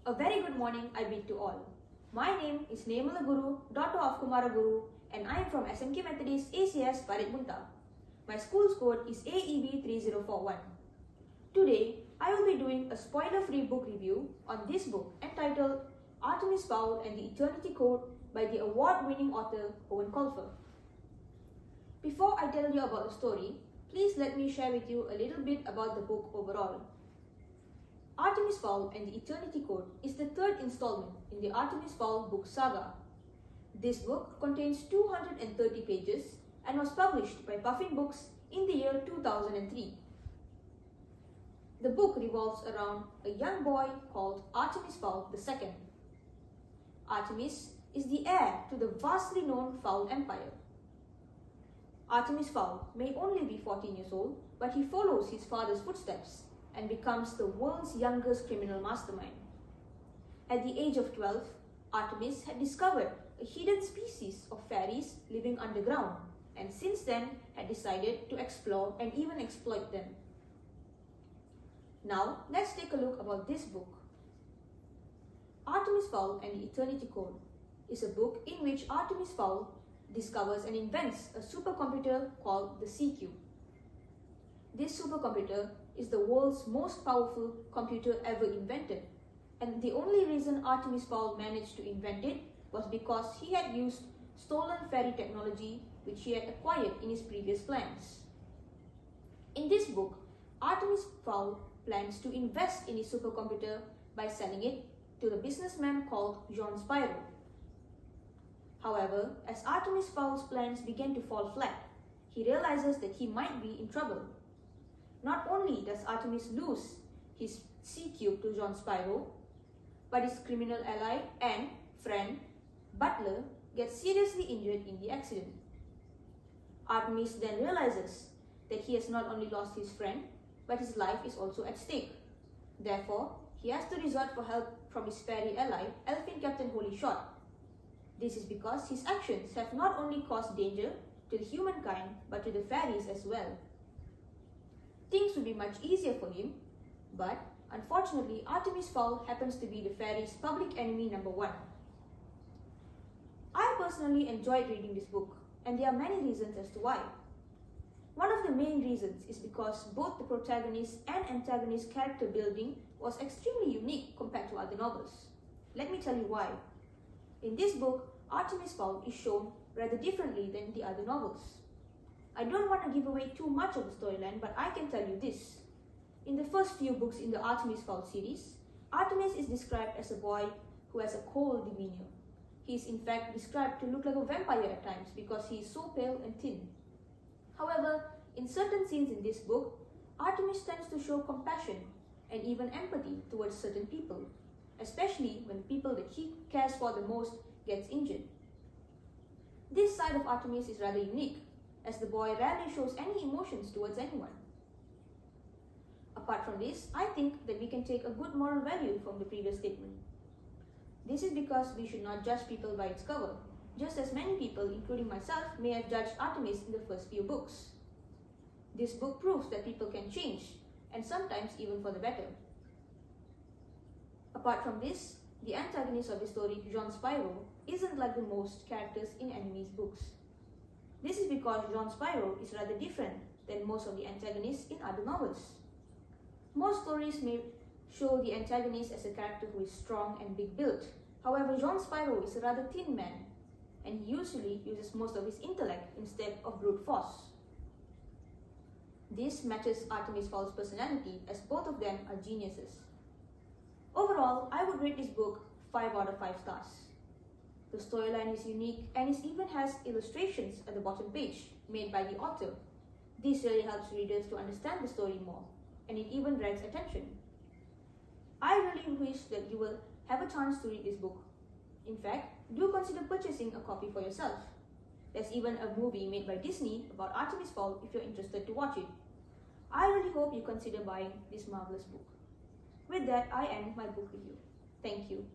A very good morning I bid to all. My name is Neyamalar Guru, daughter of Khumara Guru, and I am from SMK Methodist ACS Paritbunta. My school's code is AEB 3041. Today, I will be doing a spoiler-free book review on this book entitled Artemis Fowl and the Eternity Code by the award-winning author Owen Colfer. Before I tell you about the story, please let me share with you a little bit about the book overall. Artemis Fowl and the Eternity Code is the third installment in the Artemis Fowl book saga. This book contains 230 pages and was published by Puffin Books in the year 2003. The book revolves around a young boy called Artemis Fowl II. Artemis is the heir to the vastly known Fowl Empire. Artemis Fowl may only be 14 years old, but he follows his father's footsteps and becomes the world's youngest criminal mastermind. At the age of 12, Artemis had discovered a hidden species of fairies living underground, and since then had decided to explore and even exploit them. Now, let's take a look about this book. Artemis Fowl and the Eternity Code is a book in which Artemis Fowl discovers and invents a supercomputer called the CQ. This supercomputer is the world's most powerful computer ever invented, and the only reason Artemis Fowl managed to invent it was because he had used stolen fairy technology which he had acquired in his previous plans. In this book, Artemis Fowl plans to invest in his supercomputer by selling it to the businessman called Jean Spyro. However, as Artemis Fowl's plans began to fall flat, he realizes that he might be in trouble. Not only does Artemis lose his C-Cube to Jean Spyro, but his criminal ally and friend, Butler, gets seriously injured in the accident. Artemis then realizes that he has not only lost his friend, but his life is also at stake. Therefore, he has to resort for help from his fairy ally, Elfin Captain Holy Shot. This is because his actions have not only caused danger to the humankind, but to the fairies as well. Things would be much easier for him, but unfortunately, Artemis Fowl happens to be the fairies' public enemy number one. I personally enjoyed reading this book, and there are many reasons as to why. One of the main reasons is because both the protagonist and antagonist character building was extremely unique compared to other novels. Let me tell you why. In this book, Artemis Fowl is shown rather differently than the other novels. I don't want to give away too much of the storyline, but I can tell you this. In the first few books in the Artemis Fowl series, Artemis is described as a boy who has a cold demeanor. He is in fact described to look like a vampire at times because he is so pale and thin. However, in certain scenes in this book, Artemis tends to show compassion and even empathy towards certain people, especially when people that he cares for the most gets injured. This side of Artemis is rather unique, as the boy rarely shows any emotions towards anyone. Apart from this, I think that we can take a good moral value from the previous statement. This is because we should not judge people by its cover, just as many people, including myself, may have judged Artemis in the first few books. This book proves that people can change, and sometimes even for the better. Apart from this, the antagonist of the story, Jean Spyro, isn't like the most characters in enemies' books. This is because Jean Spyro is rather different than most of the antagonists in other novels. Most stories may show the antagonist as a character who is strong and big-built. However, Jean Spyro is a rather thin man, and he usually uses most of his intellect instead of brute force. This matches Artemis Fowl's personality, as both of them are geniuses. Overall, I would rate this book 5 out of 5 stars. The storyline is unique and it even has illustrations at the bottom page made by the author. This really helps readers to understand the story more, and it even drags attention. I really wish that you will have a chance to read this book. In fact, do consider purchasing a copy for yourself. There's even a movie made by Disney about Artemis Fowl if you're interested to watch it. I really hope you consider buying this marvelous book. With that, I end my book review. Thank you.